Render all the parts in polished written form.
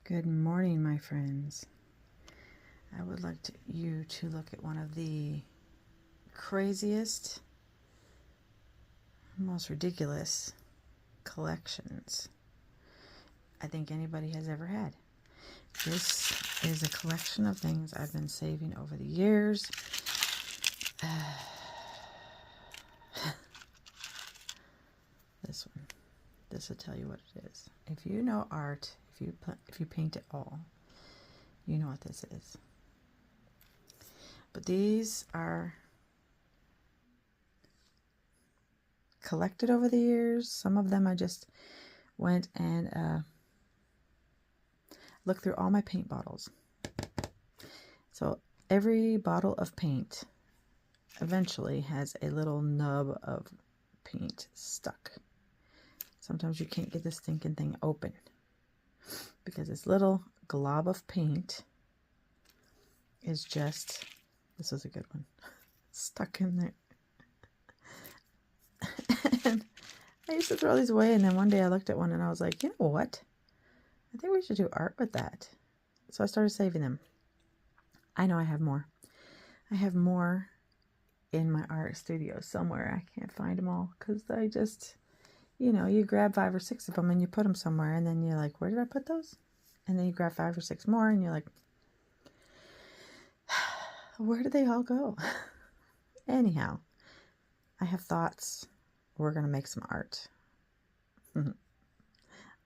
Good morning, my friends. I would like you to look at one of the craziest, most ridiculous collections I think anybody has ever had. This is a collection of things I've been saving over the years. This one. This will tell you what it is. If you know art, if you paint at all, you know what this is. But these are collected over the years. Some of them I just went and looked through all my paint bottles. So every bottle of paint eventually has a little nub of paint stuck. Sometimes you can't get this stinking thing open because this little glob of paint is just, this was a good one, stuck in there. And I used to throw these away, and then one day I looked at one and I was like, you know what? I think we should do art with that. So I started saving them. I know I have more. I have more in my art studio somewhere. I can't find them all because I just, you know, you grab 5 or 6 of them and you put them somewhere, and then you're like, where did I put those? And then you grab 5 or 6 more and you're like, where did they all go? Anyhow, I have thoughts. We're going to make some art.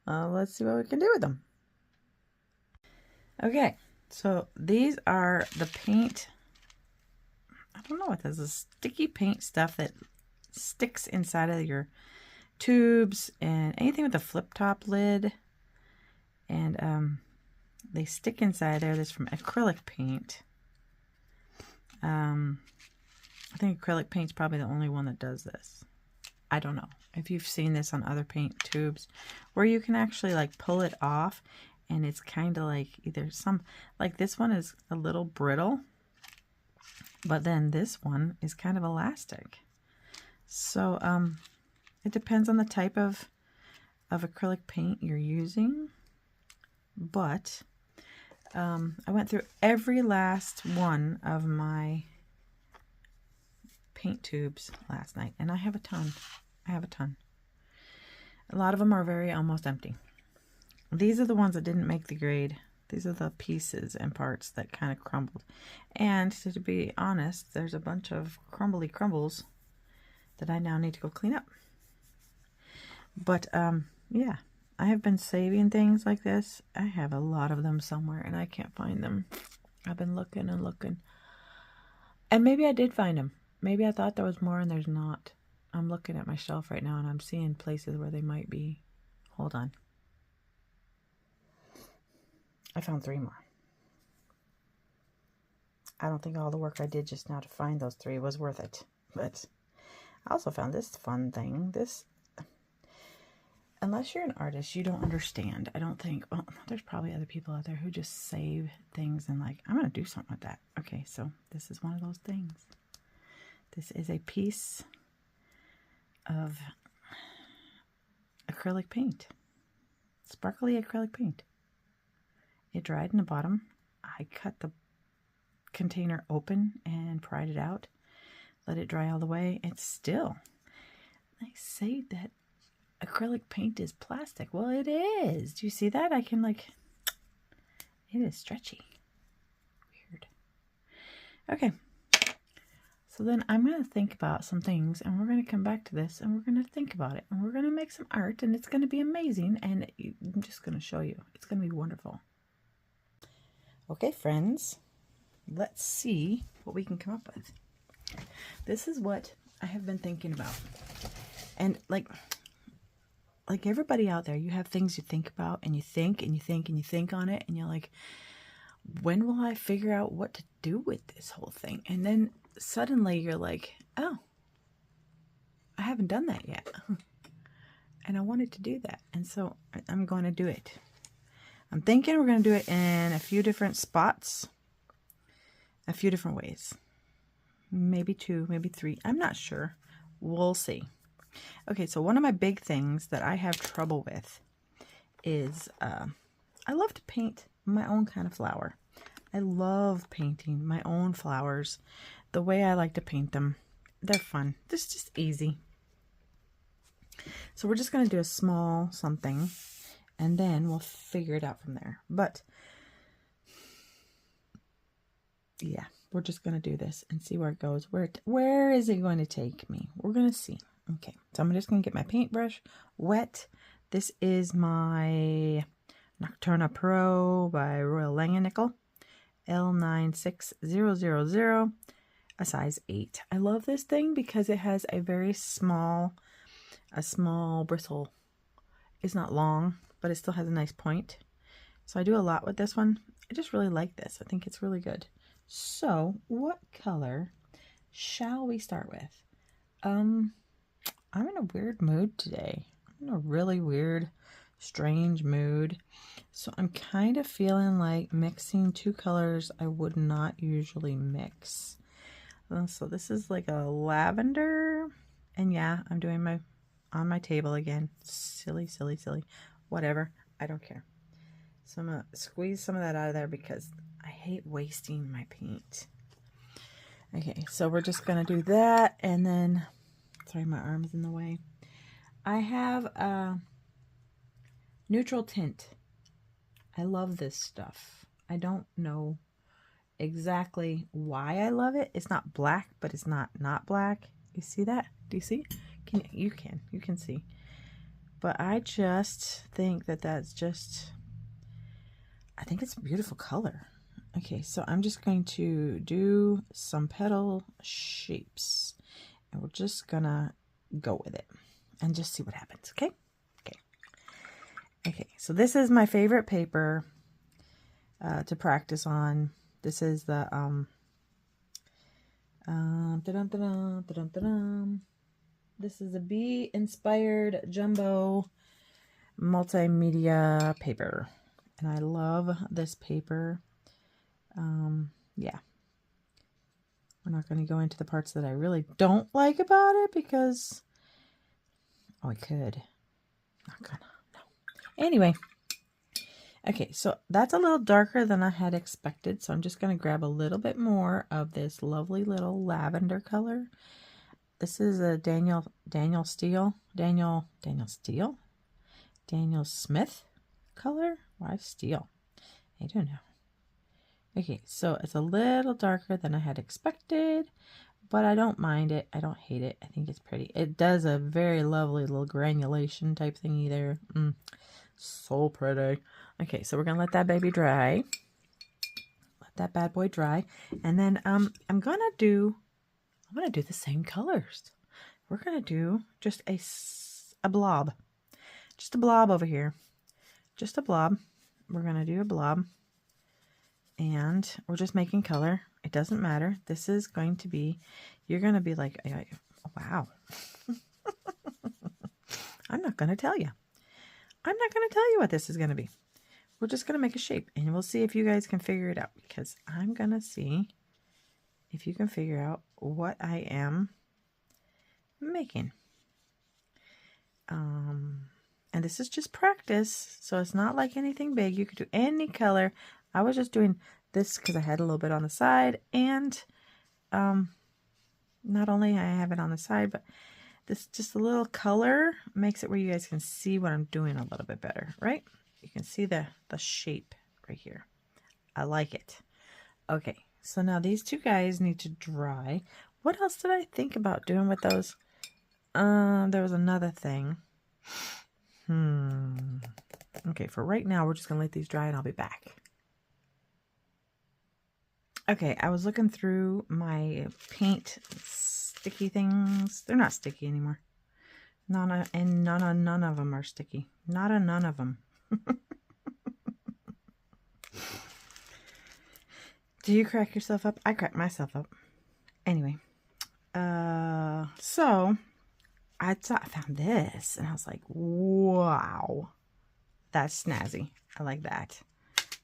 Let's see what we can do with them. Okay, so these are the paint. I don't know what this is. Sticky paint stuff that sticks inside of your tubes and anything with a flip top lid. And they stick inside there. This is from acrylic paint. I think acrylic paint's probably the only one that does this. I don't know if you've seen this on other paint tubes where you can actually like pull it off, and it's kind of like either like this one is a little brittle, but then this one is kind of elastic. So it depends on the type of acrylic paint you're using. But I went through every last one of my paint tubes last night, and I have a ton. A lot of them are almost empty. These are the ones that didn't make the grade. These are the pieces and parts that kind of crumbled. And to be honest, there's a bunch of crumbly crumbles that I now need to go clean up. But yeah, I have been saving things like this. I have a lot of them somewhere and I can't find them. I've been looking and looking. And maybe I did find them. Maybe I thought there was more and there's not. I'm looking at my shelf right now and I'm seeing places where they might be. Hold on. I found 3 more. I don't think all the work I did just now to find those 3 was worth it. But I also found this fun thing. This, unless you're an artist, you don't understand. I don't think, well, there's probably other people out there who just save things and like, I'm going to do something with that. Okay, so this is one of those things. This is a piece of acrylic paint. Sparkly acrylic paint. It dried in the bottom. I cut the container open and pried it out. Let it dry all the way. It's still, they say that acrylic paint is plastic. Well, it is. Do you see that? I can like, it is stretchy. Weird. Okay. So then I'm going to think about some things, and we're going to come back to this, and we're going to think about it, and we're going to make some art, and it's going to be amazing, and I'm just going to show you. It's going to be wonderful. Okay, friends, let's see what we can come up with. This is what I have been thinking about. And like everybody out there, you have things you think about, and you think, and you think, and you think on it, and you're like, when will I figure out what to do with this whole thing? And then suddenly you're like, oh, I haven't done that yet. And I wanted to do that. And so I'm going to do it. I'm thinking we're going to do it in a few different spots, a few different ways. Maybe 2, maybe 3. I'm not sure. We'll see. Okay, so one of my big things that I have trouble with is I love to paint my own kind of flower. I love painting my own flowers the way I like to paint them. They're fun. This is just easy. So we're just going to do a small something, and then we'll figure it out from there. But yeah, we're just going to do this and see where it goes. Where is it going to take me? We're going to see. Okay, so I'm just going to get my paintbrush wet. This is my Nocturna Pro by Royal Langenickel, L96000, a size 8. I love this thing because it has a very small bristle. It's not long, but it still has a nice point. So I do a lot with this one. I just really like this. I think it's really good. So what color shall we start with? I'm in a weird mood today. I'm in a really weird, strange mood. So I'm kind of feeling like mixing two colors I would not usually mix. So this is like a lavender. And yeah, I'm doing on my table again. Silly, silly, silly. Whatever. I don't care. So I'm going to squeeze some of that out of there because I hate wasting my paint. Okay, so we're just going to do that. And then, sorry, my arm's in the way. I have a neutral tint. I love this stuff. I don't know exactly why I love it. It's not black, but it's not black. You see that? Do you see? You can see. But I just think that's just, I think it's a beautiful color. Okay, so I'm just going to do some petal shapes, and we're just gonna go with it and just see what happens. Okay. So this is my favorite paper to practice on. This is the this is a bee inspired jumbo multimedia paper, and I love this paper. Yeah, we're not going to go into the parts that I really don't like about it because, oh, I could. Not gonna. No. Anyway. Okay, so that's a little darker than I had expected, so I'm just going to grab a little bit more of this lovely little lavender color. This is a Danielle Smith color. Why Steele? I don't know. Okay, so it's a little darker than I had expected, but I don't mind it. I don't hate it. I think it's pretty. It does a very lovely little granulation type thingy there. So pretty. Okay, so we're gonna let that baby dry. Let that bad boy dry, and then I'm gonna do the same colors. We're gonna do just a blob, just a blob over here, just a blob. We're gonna do a blob, and we're just making color. It doesn't matter. This is going to be. You're gonna be like, wow. I'm not gonna tell you. I'm not gonna tell you what this is gonna be. We're just going to make a shape, and we'll see if you guys can figure it out, because I'm going to see if you can figure out what I am making. And this is just practice, so it's not like anything big. You could do any color. I was just doing this because I had a little bit on the side, and not only I have it on the side, but this just a little color makes it where you guys can see what I'm doing a little bit better, right? You can see the shape right here. I like it. Okay, so now these two guys need to dry. What else did I think about doing with those? There was another thing. Okay, for right now, we're just going to let these dry, and I'll be back. Okay, I was looking through my paint sticky things. They're not sticky anymore. None of them are sticky. None of them. Do you crack yourself up? I crack myself up. Anyway, so I found this, and I was like, wow, that's snazzy. I like that.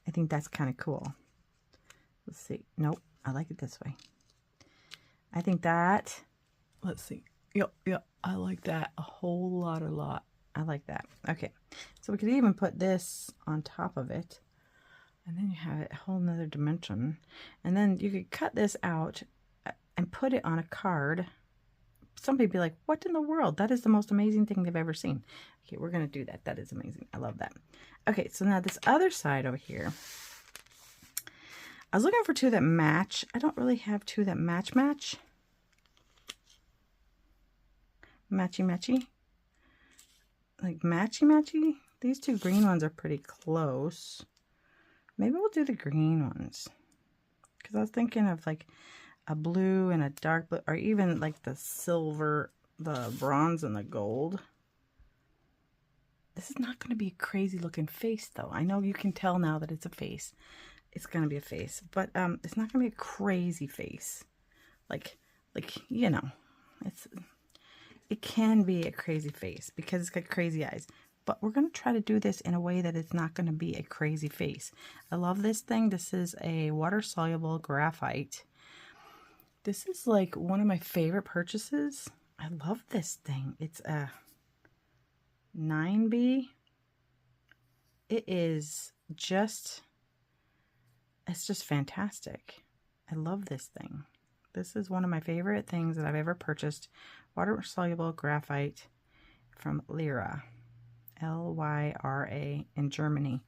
I think that's kind of cool. Let's see. Nope, I like it this way. I think that, let's see. Yep, I like that a whole lot. I like that. Okay, so we could even put this on top of it, and then you have a whole nother dimension. And then you could cut this out and put it on a card. Somebody be like, what in the world? That is the most amazing thing they've ever seen. Okay, we're going to do that. That is amazing. I love that. Okay, so now this other side over here. I was looking for two that match. I don't really have two that match. Matchy. Like matchy. These two green ones are pretty close. Maybe we'll do the green ones. Because I was thinking of like a blue and a dark blue, or even like the silver, the bronze and the gold. This is not going to be a crazy looking face though. I know you can tell now that it's a face. It's going to be a face, but it's not going to be a crazy face. Like, you know, it can be a crazy face because it's got crazy eyes. But we're going to try to do this in a way that it's not going to be a crazy face. I love this thing. This is a water-soluble graphite. This is like one of my favorite purchases. I love this thing. It's a 9B. It is just, it's just fantastic. I love this thing. This is one of my favorite things that I've ever purchased. Water-soluble graphite from Lyra. Lyra in Germany.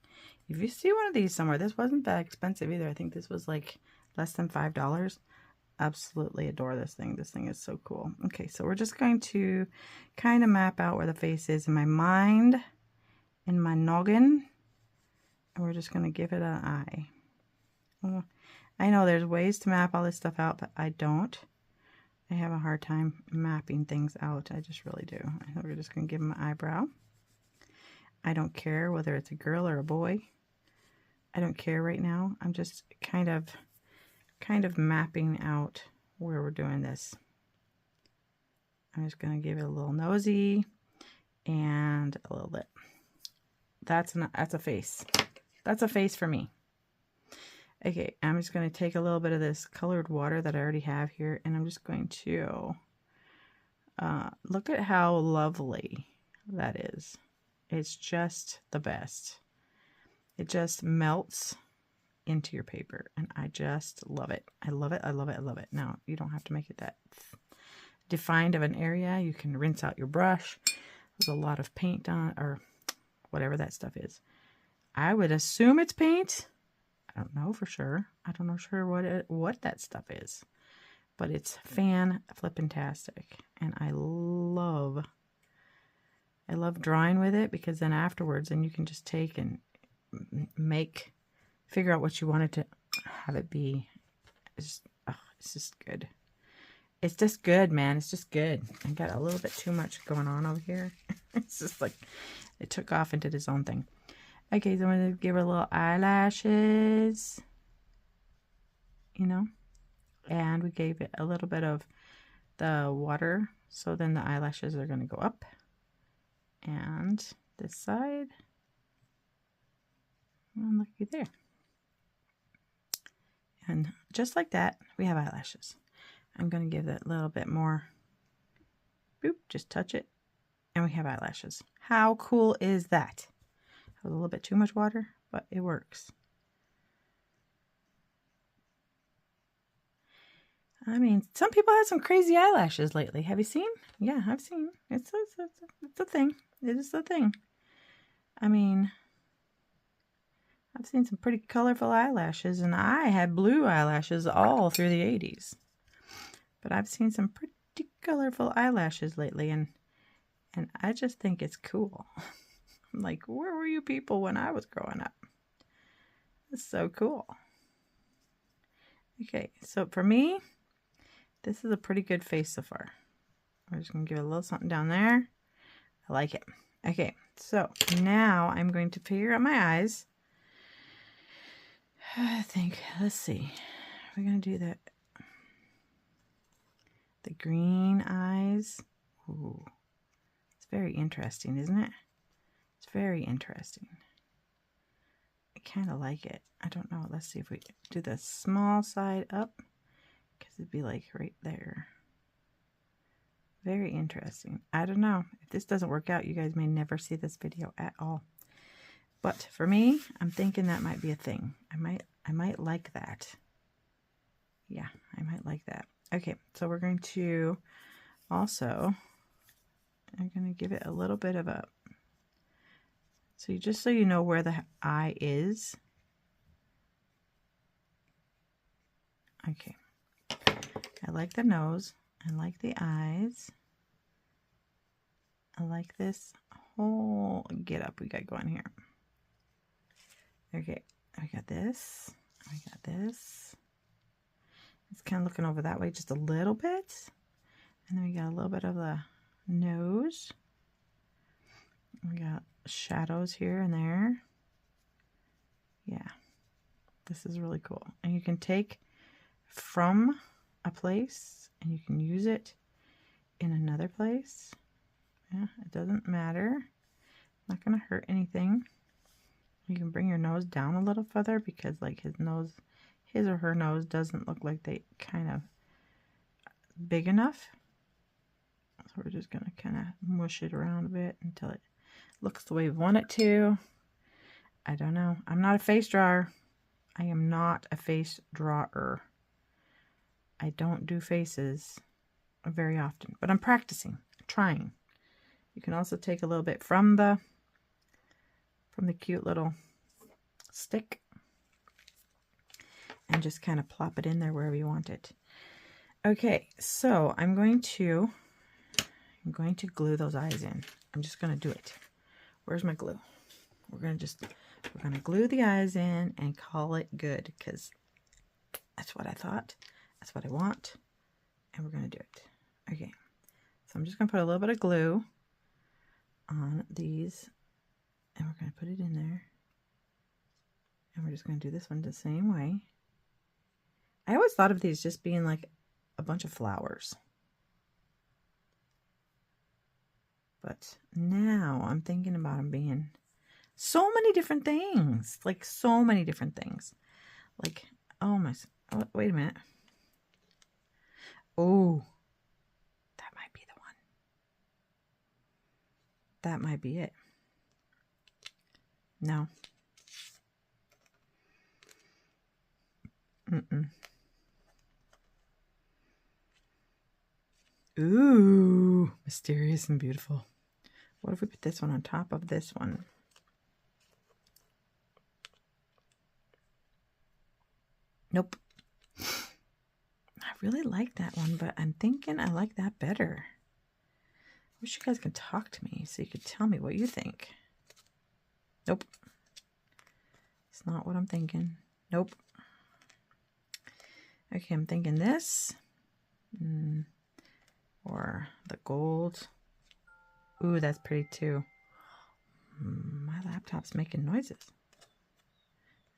If you see one of these somewhere, this wasn't that expensive either. I think this was like less than $5. Absolutely adore this thing. This thing is so cool. Okay, so we're just going to kind of map out where the face is in my mind, in my noggin, and we're just going to give it an eye. Oh, I know there's ways to map all this stuff out, but I don't. I have a hard time mapping things out. I just really do. I think we're just going to give him an eyebrow. I don't care whether it's a girl or a boy. I don't care right now. I'm just kind of mapping out where we're doing this. I'm just going to give it a little nosy and a little lip. That's a face. That's a face for me. Okay, I'm just going to take a little bit of this colored water that I already have here, and I'm just going to look at how lovely that is. It's just the best. It just melts into your paper, and I just love it. I love it. Now, you don't have to make it that defined of an area. You can rinse out your brush. There's a lot of paint on, or whatever that stuff is. I would assume it's paint. I don't know for sure. I don't know sure what that stuff is, but it's fan-flippin-tastic, and I love drawing with it, because then afterwards, then you can just take and figure out what you wanted to have it be. It's just good. It's just good, man. It's just good. I got a little bit too much going on over here. It's just like it took off and did its own thing. Okay, so I'm going to give her little eyelashes, you know, and we gave it a little bit of the water, so then the eyelashes are going to go up, and this side, and looky there. And just like that, we have eyelashes. I'm going to give that a little bit more, boop, just touch it, and we have eyelashes. How cool is that? A little bit too much water, but it works. I mean, some people have some crazy eyelashes lately. Have you seen? Yeah, I've seen. It's a thing. It is a thing. I mean, I've seen some pretty colorful eyelashes, and I had blue eyelashes all through the 80s. But I've seen some pretty colorful eyelashes lately, and I just think it's cool. I'm like, where were you people when I was growing up? It's so cool. Okay, so for me, this is a pretty good face so far. I'm just going to give it a little something down there. I like it. Okay, so now I'm going to figure out my eyes. I think, let's see. We're going to do the green eyes. Ooh, it's very interesting, isn't it? It's very interesting. I kind of like it. I don't know. Let's see if we do the small side up, because it'd be like right there. Very interesting. I don't know. If this doesn't work out, you guys may never see this video at all. But for me, I'm thinking that might be a thing. I might like that. Yeah, I might like that. Okay, so we're going to also, I'm going to give it a little bit of a, so just so you know where the eye is. Okay, I like the nose. I like the eyes. I like this whole get up we got going here. Okay, I got this. I got this. It's kind of looking over that way just a little bit. And then we got a little bit of the nose. We got shadows here and there. Yeah, this is really cool. And you can take from a place and you can use it in another place. Yeah, it doesn't matter. Not gonna hurt anything. You can bring your nose down a little further because like his or her nose doesn't look like they kind of big enough. So we're just gonna kind of mush it around a bit until it looks the way we want it to. I don't know. I'm not a face drawer. I am not a face drawer. I don't do faces very often, but I'm practicing, trying. You can also take a little bit from the cute little stick and just kind of plop it in there wherever you want it. Okay, so I'm going to glue those eyes in. I'm just going to do it. Where's my glue? We're going to glue the eyes in and call it good because that's what I thought. That's what I want. And we're going to do it. Okay, so I'm just going to put a little bit of glue on these and we're going to put it in there. And we're just going to do this one the same way. I always thought of these just being like a bunch of flowers. But now I'm thinking about them being so many different things. Like so many different things. Like, oh my, oh, wait a minute. Oh, that might be the one. That might be it. No. Ooh, mysterious and beautiful. What if we put this one on top of this one? Nope. I really like that one, but I'm thinking I like that better. I wish you guys could talk to me so you could tell me what you think. Nope. It's not what I'm thinking. Nope. Okay, I'm thinking this. Or the gold. Ooh, that's pretty too. My laptop's making noises.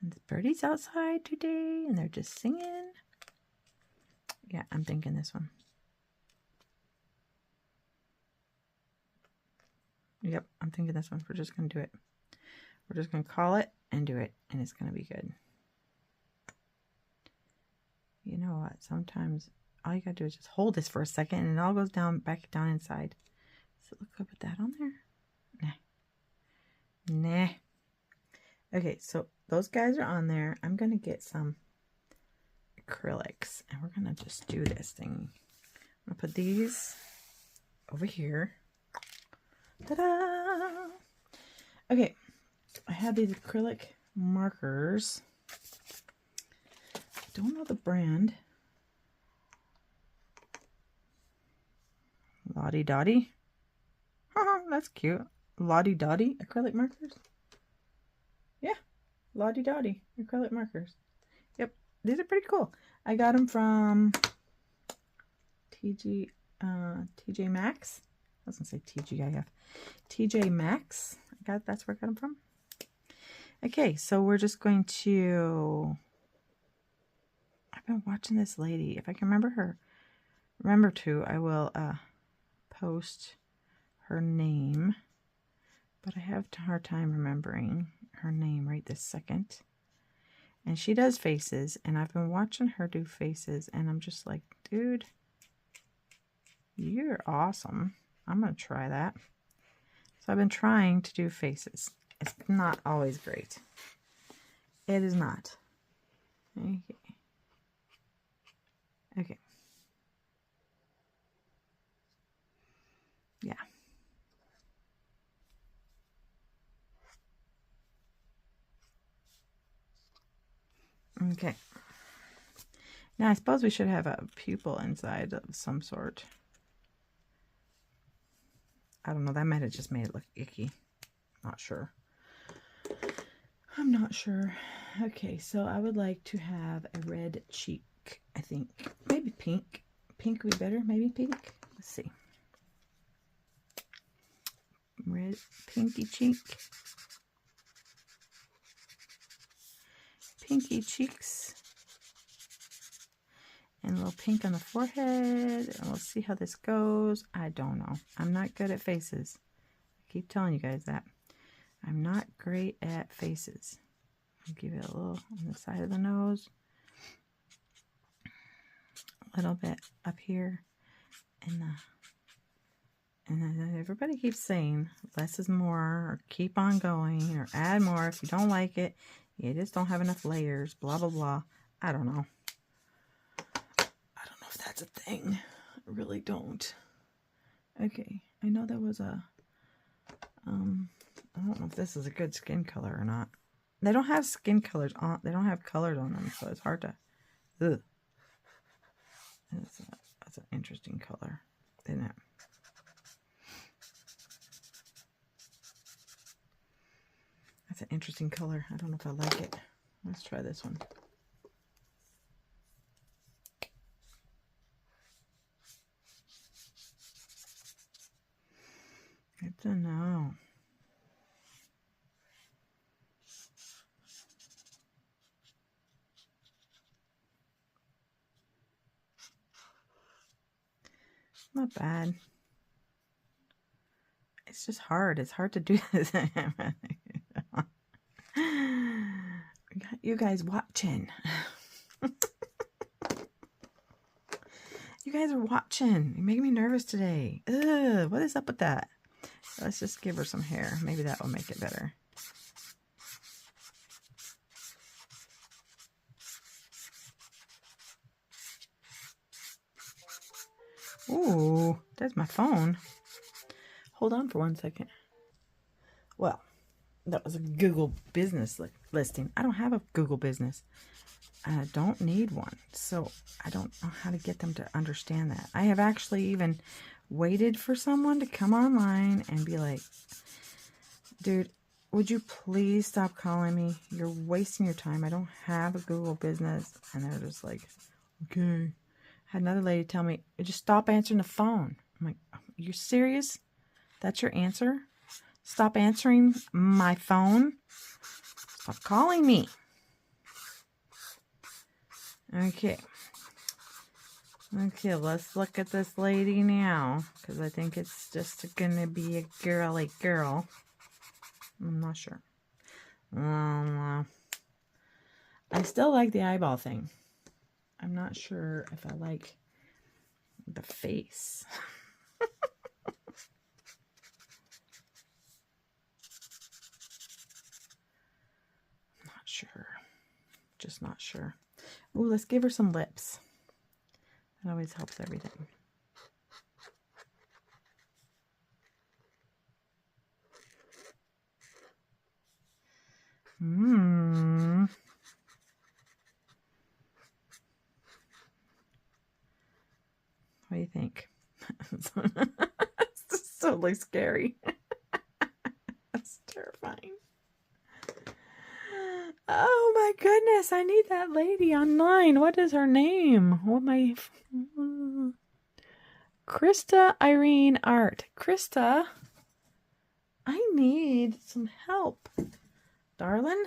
And the birdies outside today, and they're just singing. Yeah, I'm thinking this one. Yep, I'm thinking this one. We're just going to do it. We're just going to call it and do it, and it's going to be good. You know what? Sometimes all you got to do is just hold this for a second, and it all goes down, back down inside. So look up at that on there. Nah. Okay, so those guys are on there. I'm going to get some acrylics, and we're going to just do this thing. I'm going to put these over here. Ta-da! Okay, I have these acrylic markers. I don't know the brand. Lottie Dottie. That's cute. Lottie Dottie acrylic markers. Yeah, Lottie Dottie acrylic markers. Yep, these are pretty cool. I got them from TJ Maxx. I was gonna say TGIF. TJ Maxx. That's where I got them from. Okay, so we're just going to. I've been watching this lady. If I can remember to, I will post her name. But I have a hard time remembering her name right this second. And she does faces, and I've been watching her do faces, and I'm just like, dude, You're awesome. I'm going to try that. So I've been trying to do faces. It's not always great. It is not. Okay. Okay. Yeah. Okay. Now I suppose we should have a pupil inside of some sort. I don't know. That might have just made it look icky. Not sure. I'm not sure. Okay, so I would like to have a red cheek, I think. Maybe pink. Pink would be better. Maybe pink. Let's see. Red, pinky cheek. Pinky cheeks. And a little pink on the forehead. And we'll see how this goes. I don't know. I'm not good at faces. I keep telling you guys that. I'm not great at faces. I'll give it a little on the side of the nose. A little bit up here. And then everybody keeps saying less is more, or keep on going, or add more if you don't like it. You just don't have enough layers, blah, blah, blah. I don't know. I don't know if that's a thing. I really don't. Okay, I know there was a, I don't know if this is a good skin color or not. They don't have skin colors on, they don't have colors on them, so it's hard to, ugh. That's an interesting color, isn't it? That's an interesting color. I don't know if I like it. Let's try this one. I don't know. Not bad. It's just hard. It's hard to do this. You guys watching. You guys are watching. You're making me nervous today. Ugh, what is up with that? Let's just give her some hair. Maybe that will make it better. Ooh, there's my phone. Hold on for 1 second. Well, that was a Google business listing. I don't have a Google business. I don't need one. So I don't know how to get them to understand that. I have actually even waited for someone to come online and be like, dude, would you please stop calling me? You're wasting your time. I don't have a Google business. And they're just like, okay. Had another lady tell me, just stop answering the phone. I'm like, you serious? That's your answer? Stop answering my phone? Stop calling me. Okay. Okay, let's look at this lady now. Because I think it's just going to be a girly girl. I'm not sure. I still like the eyeball thing. I'm not sure if I like the face. Not sure. Just not sure. Ooh, let's give her some lips. That always helps everything. What do you think? It's just totally scary. That's terrifying. Oh my goodness, I need that lady online. What is her name? What my Krista Irene Art. Krista, I need some help. Darling,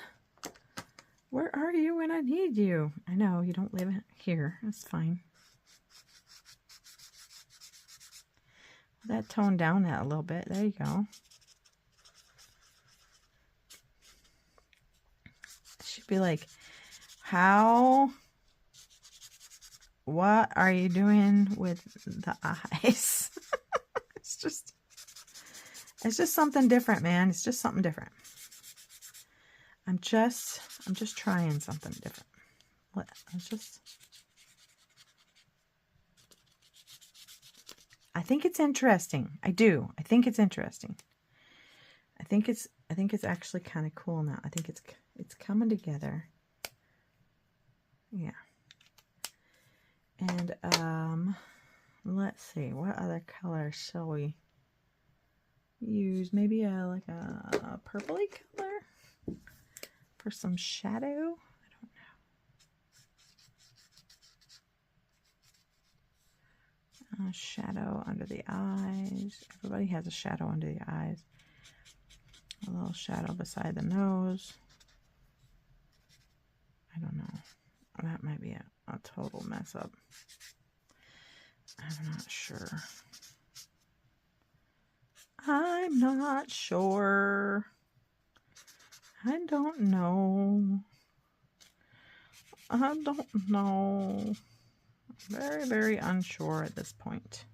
where are you when I need you? I know you don't live here. That's fine. That toned down that a little bit. There you go. She'd be like, what are you doing with the eyes? It's just something different, man. It's just something different. I'm just trying something different. I think it's interesting. I do. I think it's interesting. I think it's actually kind of cool now. I think it's coming together. Yeah. And let's see, what other color shall we use? Maybe like a purpley color for some shadow. I don't know. Shadow under the eyes. Everybody has a shadow under the eyes. A little shadow beside the nose. I don't know. That might be a total mess up. I'm not sure. I'm not sure. I don't know. I don't know. Very, very unsure at this point.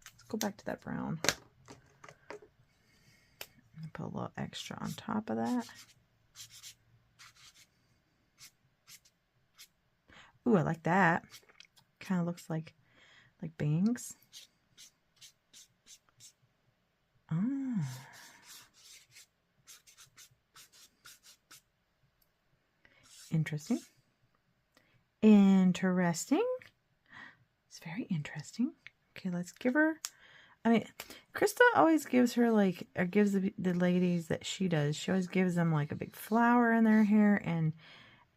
Let's go back to that brown. Put a little extra on top of that. Ooh, I like that. Kind of looks like bangs. Oh. Interesting. Interesting. It's very interesting. Okay, let's give her. I mean, Krista always gives her like, or gives the ladies that she does. She always gives them like a big flower in their hair, and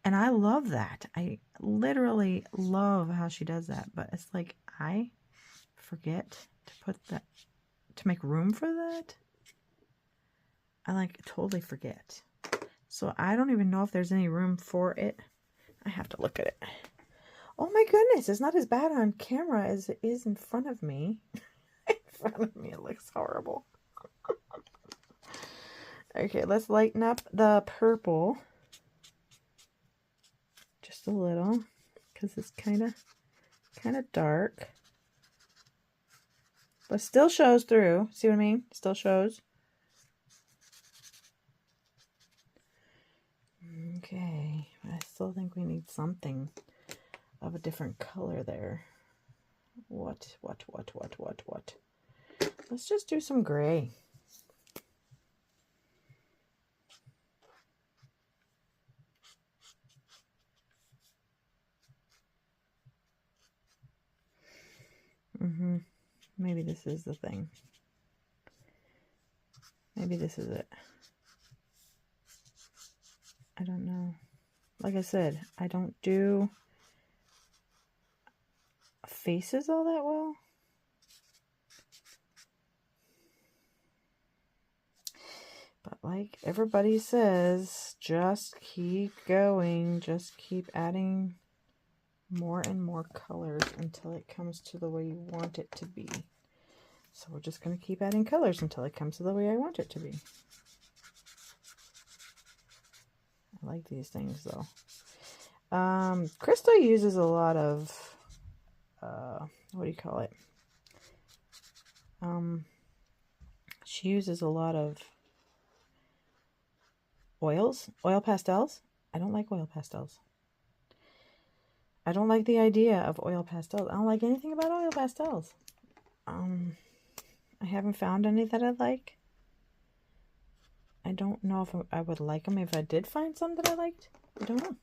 I love that. I literally love how she does that. But it's like I forget to put that, to make room for that. I like totally forget. So I don't even know if there's any room for it. I have to look at it. Oh my goodness, it's not as bad on camera as it is in front of me. In front of me, it looks horrible. Okay, let's lighten up the purple. Just a little, because it's kind of dark. But still shows through. See what I mean? Still shows. Okay, I still think we need something of a different color there. What? Let's just do some gray. Maybe this is the thing. Maybe this is it. I don't know. Like I said, I don't do faces all that well. But like everybody says, just keep going. Just keep adding more and more colors until it comes to the way you want it to be. So we're just going to keep adding colors until it comes to the way I want it to be. I like these things though. Krista uses a lot of, what do you call it? She uses a lot of oil pastels. I don't like oil pastels. I don't like the idea of oil pastels. I don't like anything about oil pastels. I haven't found any that I like. I don't know if I would like them if I did find some that I liked. I don't know.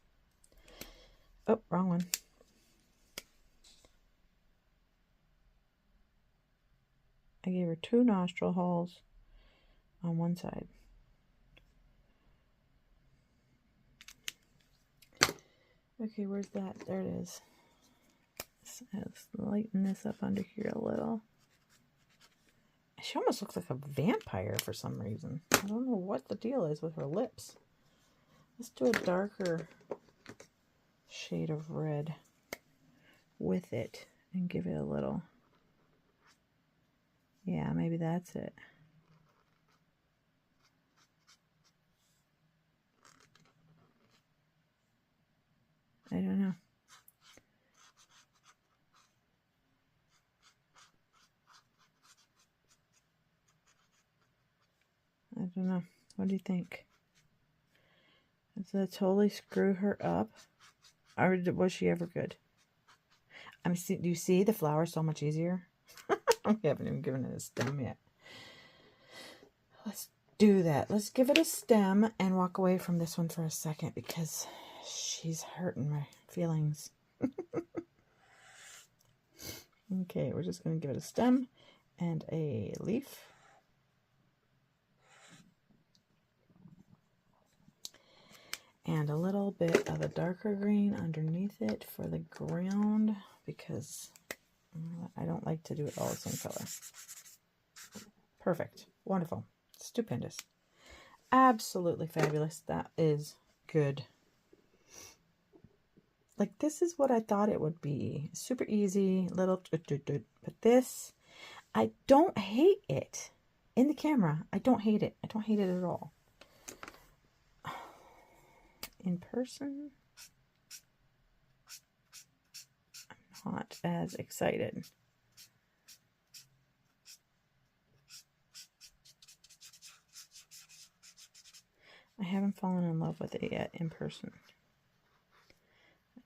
Oh, wrong one. I gave her 2 nostril holes on one side. Okay, where's that? There it is. Let's lighten this up under here a little. She almost looks like a vampire for some reason. I don't know what the deal is with her lips. Let's do a darker shade of red with it and give it a little. Yeah, maybe that's it. I don't know. I don't know. What do you think? Does that totally screw her up? Or was she ever good? Do you see the flower so much easier? I haven't even given it a stem yet. Let's do that. Let's give it a stem and walk away from this one for a second because she's hurting my feelings. Okay, we're just going to give it a stem and a leaf. And a little bit of a darker green underneath it for the ground because I don't like to do it all the same color. Perfect. Wonderful. Stupendous. Absolutely fabulous. That is good. Like, this is what I thought it would be. Super easy, little, but this, I don't hate it. In the camera, I don't hate it. I don't hate it at all. In person, I'm not as excited. I haven't fallen in love with it yet in person.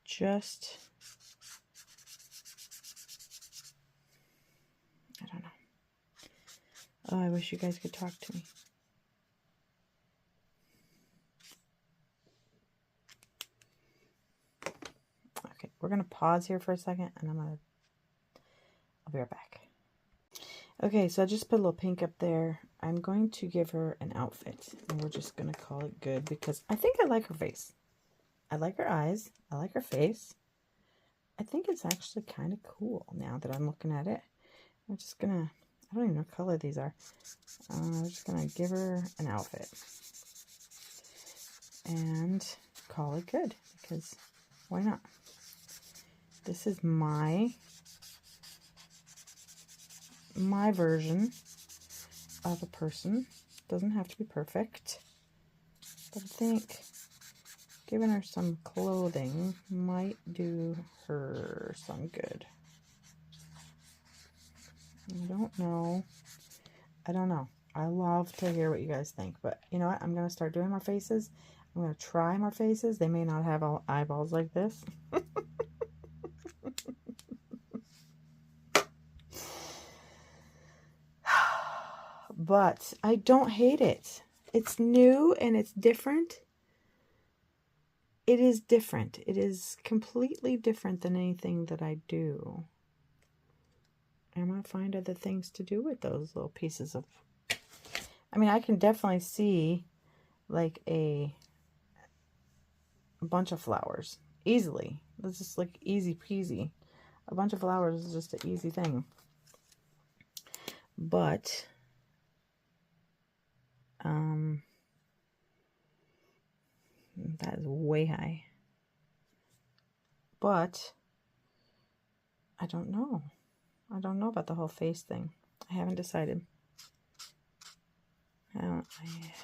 Just, I don't know. Oh, I wish you guys could talk to me. Okay, we're going to pause here for a second, and I'll be right back. Okay, so I just put a little pink up there. I'm going to give her an outfit, and we're just going to call it good because I think I like her face. I like her eyes. I like her face. I think it's actually kind of cool now that I'm looking at it. I'm just going to, I don't even know what color these are. I'm just going to give her an outfit and call it good because why not? This is my version of a person. Doesn't have to be perfect, but I think giving her some clothing might do her some good. I don't know. I love to hear what you guys think, but you know what? I'm going to start doing more faces. I'm going to try more faces. They may not have all eyeballs like this. But I don't hate it. It's new and it's different. It is different. It is completely different than anything that I do. I'm going to find other things to do with those little pieces of... I mean, I can definitely see like a bunch of flowers easily. It's just like easy peasy. A bunch of flowers is just an easy thing. But... that is way high. But I don't know. I don't know about the whole face thing. I haven't decided. I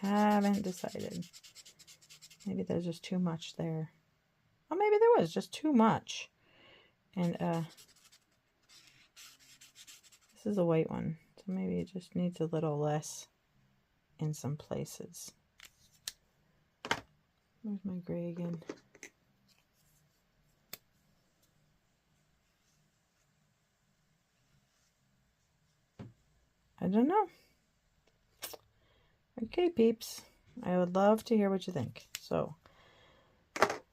haven't decided. Maybe there's just too much there. Oh, maybe there was just too much. And this is a white one. So maybe it just needs a little less in some places. Where's my gray again? I don't know. Okay, peeps. I would love to hear what you think. So,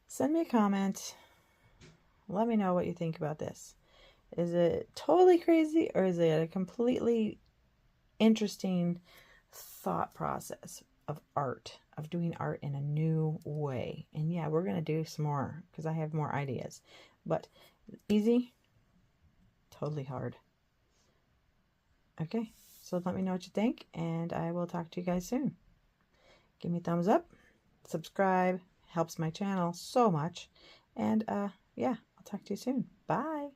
send me a comment. Let me know what you think about this. Is it totally crazy or is it a completely interesting thought process of art, of doing art in a new way? And yeah, we're going to do some more because I have more ideas. But easy, totally hard. Okay, so let me know what you think, and I will talk to you guys soon. Give me a thumbs up, subscribe, helps my channel so much, and yeah, I'll talk to you soon. Bye.